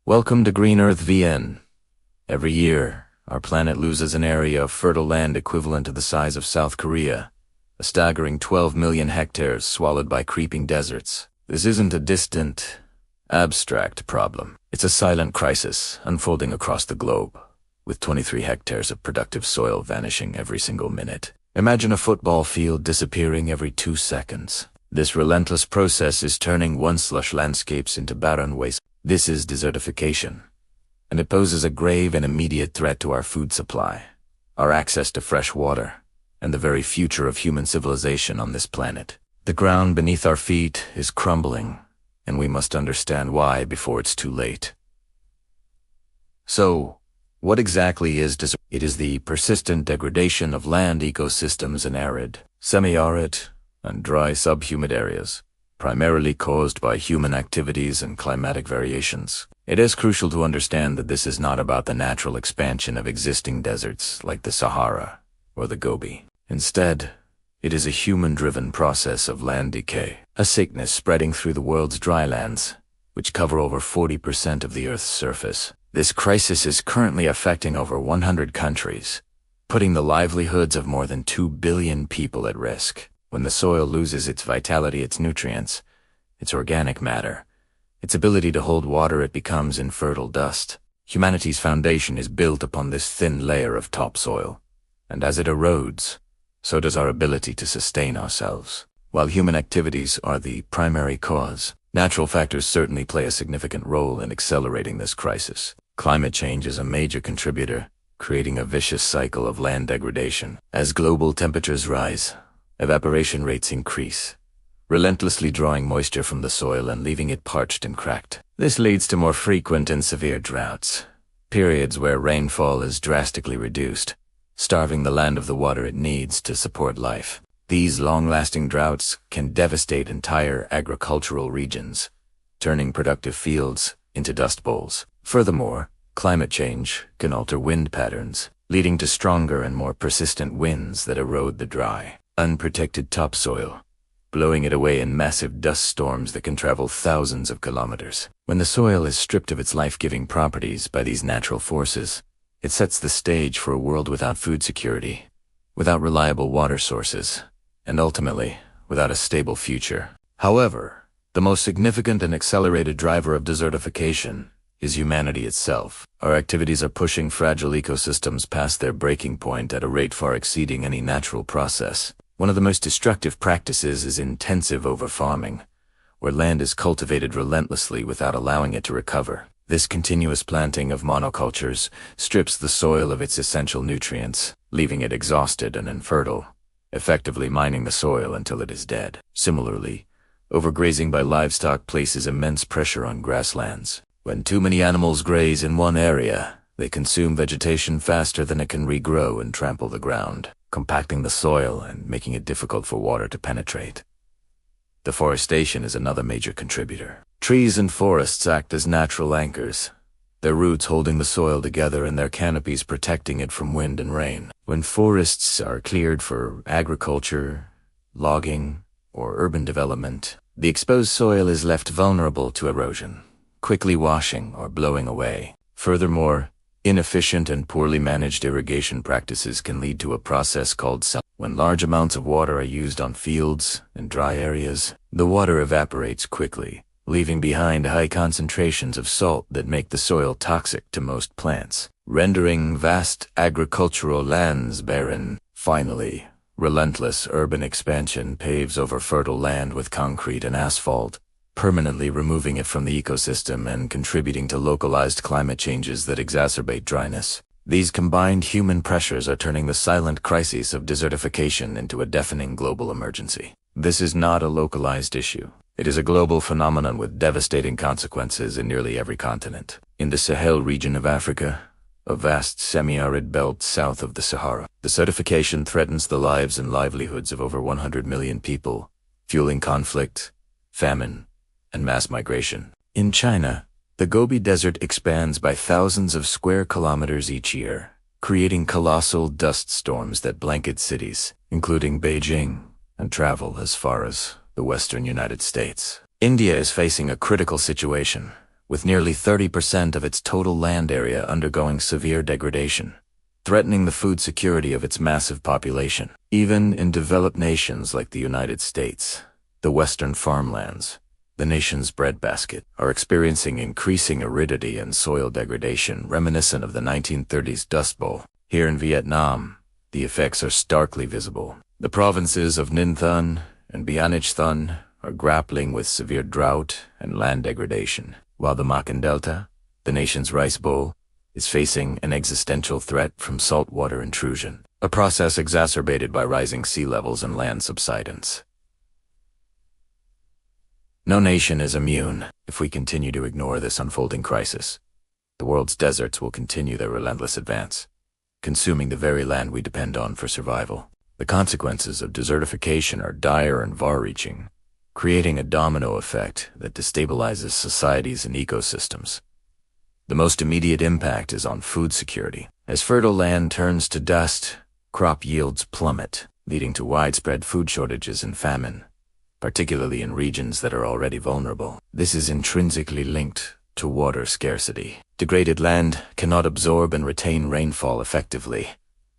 Welcome to Green Earth VN. Every year, our planet loses an area of fertile land equivalent to the size of South Korea, a staggering 12 million hectares swallowed by creeping deserts. This isn't a distant, abstract problem. It's a silent crisis unfolding across the globe, with 23 hectares of productive soil vanishing every single minute. Imagine a football field disappearing every 2 seconds. This relentless process is turning once lush landscapes into barren waste. This is desertification, and it poses a grave and immediate threat to our food supply, our access to fresh water, and the very future of human civilization on this planet. The ground beneath our feet is crumbling, and we must understand why before it's too late. So, what exactly is desertification? It is the persistent degradation of land ecosystems in arid, semi-arid, and dry subhumid areas, primarily caused by human activities and climatic variations. It is crucial to understand that this is not about the natural expansion of existing deserts like the Sahara or the Gobi. Instead, it is a human-driven process of land decay, a sickness spreading through the world's drylands, which cover over 40% of the Earth's surface. This crisis is currently affecting over 100 countries, putting the livelihoods of more than 2 billion people at risk. When the soil loses its vitality, its nutrients, its organic matter, its ability to hold water, it becomes infertile dust. Humanity's foundation is built upon this thin layer of topsoil, and as it erodes, so does our ability to sustain ourselves. While human activities are the primary cause, natural factors certainly play a significant role in accelerating this crisis. Climate change is a major contributor, creating a vicious cycle of land degradation. As global temperatures rise, evaporation rates increase, relentlessly drawing moisture from the soil and leaving it parched and cracked. This leads to more frequent and severe droughts, periods where rainfall is drastically reduced, starving the land of the water it needs to support life. These long-lasting droughts can devastate entire agricultural regions, turning productive fields into dust bowls. Furthermore, climate change can alter wind patterns, leading to stronger and more persistent winds that erode the dry, unprotected topsoil, blowing it away in massive dust storms that can travel thousands of kilometers. When the soil is stripped of its life-giving properties by these natural forces, it sets the stage for a world without food security, without reliable water sources, and ultimately, without a stable future. However, the most significant and accelerated driver of desertification is humanity itself. Our activities are pushing fragile ecosystems past their breaking point at a rate far exceeding any natural process. One of the most destructive practices is intensive overfarming, where land is cultivated relentlessly without allowing it to recover. This continuous planting of monocultures strips the soil of its essential nutrients, leaving it exhausted and infertile, effectively mining the soil until it is dead. Similarly, overgrazing by livestock places immense pressure on grasslands. When too many animals graze in one area, they consume vegetation faster than it can regrow and trample the ground, compacting the soil and making it difficult for water to penetrate. Deforestation is another major contributor. Trees and forests act as natural anchors, their roots holding the soil together and their canopies protecting it from wind and rain. When forests are cleared for agriculture, logging, or urban development, the exposed soil is left vulnerable to erosion, quickly washing or blowing away. Furthermore, inefficient and poorly managed irrigation practices can lead to a process called silting. When large amounts of water are used on fields and dry areas, the water evaporates quickly, leaving behind high concentrations of salt that make the soil toxic to most plants, rendering vast agricultural lands barren. Finally, relentless urban expansion paves over fertile land with concrete and asphalt, permanently removing it from the ecosystem and contributing to localized climate changes that exacerbate dryness. These combined human pressures are turning the silent crisis of desertification into a deafening global emergency. This is not a localized issue. It is a global phenomenon with devastating consequences in nearly every continent. In the Sahel region of Africa, a vast semi-arid belt south of the Sahara, desertification threatens the lives and livelihoods of over 100 million people, fueling conflict, famine, and mass migration. In China, the Gobi Desert expands by thousands of square kilometers each year, creating colossal dust storms that blanket cities, including Beijing, and travel as far as the western United States. India is facing a critical situation, with nearly 30% of its total land area undergoing severe degradation, threatening the food security of its massive population. Even in developed nations like the United States, the Western farmlands, the nation's breadbasket, are experiencing increasing aridity and soil degradation reminiscent of the 1930s Dust Bowl. Here in Vietnam, the effects are starkly visible. The provinces of Ninh Thuan and BienIch Thuan are grappling with severe drought and land degradation, while the Mekong Delta, the nation's rice bowl, is facing an existential threat from saltwater intrusion, a process exacerbated by rising sea levels and land subsidence. No nation is immune. If we continue to ignore this unfolding crisis, the world's deserts will continue their relentless advance, consuming the very land we depend on for survival. The consequences of desertification are dire and far-reaching, creating a domino effect that destabilizes societies and ecosystems. The most immediate impact is on food security. As fertile land turns to dust, crop yields plummet, leading to widespread food shortages and famine, particularly in regions that are already vulnerable. This is intrinsically linked to water scarcity. Degraded land cannot absorb and retain rainfall effectively,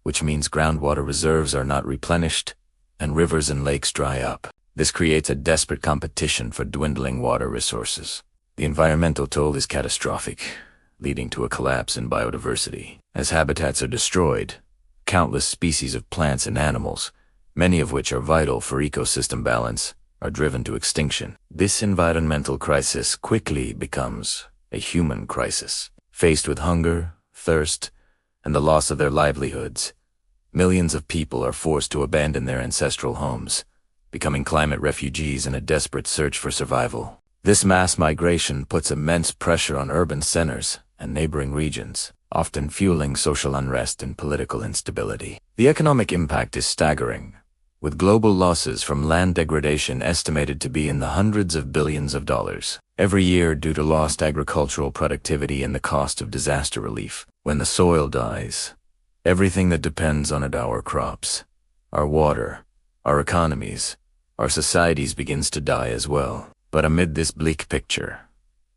which means groundwater reserves are not replenished and rivers and lakes dry up. This creates a desperate competition for dwindling water resources. The environmental toll is catastrophic, leading to a collapse in biodiversity. As habitats are destroyed, countless species of plants and animals, many of which are vital for ecosystem balance, are driven to extinction. This environmental crisis quickly becomes a human crisis. Faced with hunger, thirst, and the loss of their livelihoods, millions of people are forced to abandon their ancestral homes, becoming climate refugees in a desperate search for survival. This mass migration puts immense pressure on urban centers and neighboring regions, often fueling social unrest and political instability. The economic impact is staggering, with global losses from land degradation estimated to be in the hundreds of billions of dollars every year due to lost agricultural productivity and the cost of disaster relief. When the soil dies, everything that depends on it, our crops, our water, our economies, our societies, begins to die as well. But amid this bleak picture,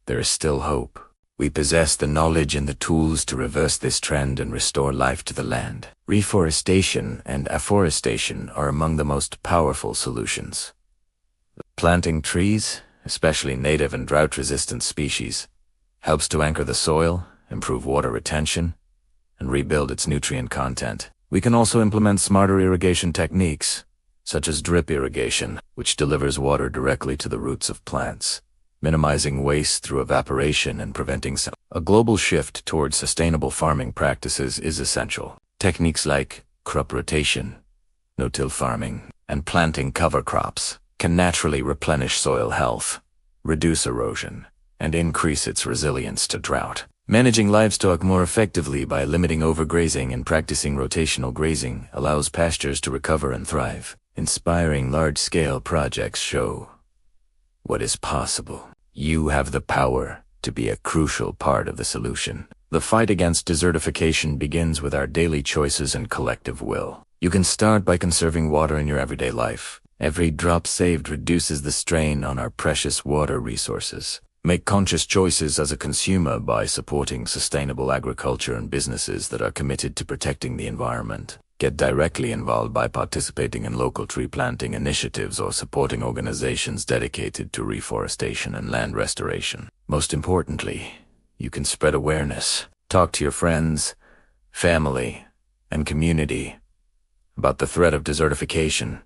there is still hope. We possess the knowledge and the tools to reverse this trend and restore life to the land. Reforestation and afforestation are among the most powerful solutions. Planting trees, especially native and drought-resistant species, helps to anchor the soil, improve water retention, and rebuild its nutrient content. We can also implement smarter irrigation techniques, such as drip irrigation, which delivers water directly to the roots of plants, minimizing waste through evaporation and preventing a global shift towards sustainable farming practices is essential. Techniques like crop rotation, no-till farming, and planting cover crops can naturally replenish soil health, reduce erosion, and increase its resilience to drought. Managing livestock more effectively by limiting overgrazing and practicing rotational grazing allows pastures to recover and thrive. Inspiring large-scale projects show what is possible. You have the power to be a crucial part of the solution. The fight against desertification begins with our daily choices and collective will. You can start by conserving water in your everyday life. Every drop saved reduces the strain on our precious water resources. Make conscious choices as a consumer by supporting sustainable agriculture and businesses that are committed to protecting the environment. Get directly involved by participating in local tree planting initiatives or supporting organizations dedicated to reforestation and land restoration. Most importantly, you can spread awareness. Talk to your friends, family, and community about the threat of desertification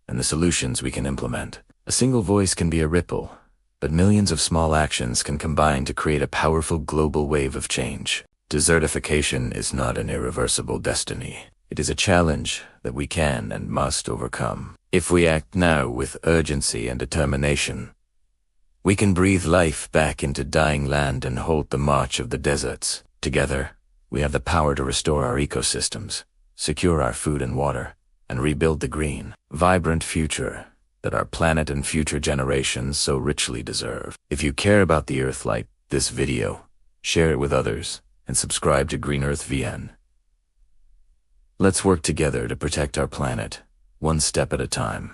and the solutions we can implement. A single voice can be a ripple, but millions of small actions can combine to create a powerful global wave of change. Desertification is not an irreversible destiny. It is a challenge that we can and must overcome. If we act now with urgency and determination, we can breathe life back into dying land and halt the march of the deserts. Together, we have the power to restore our ecosystems, secure our food and water, and rebuild the green, vibrant future that our planet and future generations so richly deserve. If you care about the Earth like this video, share it with others, and subscribe to Green Earth VN. Let's work together to protect our planet, one step at a time.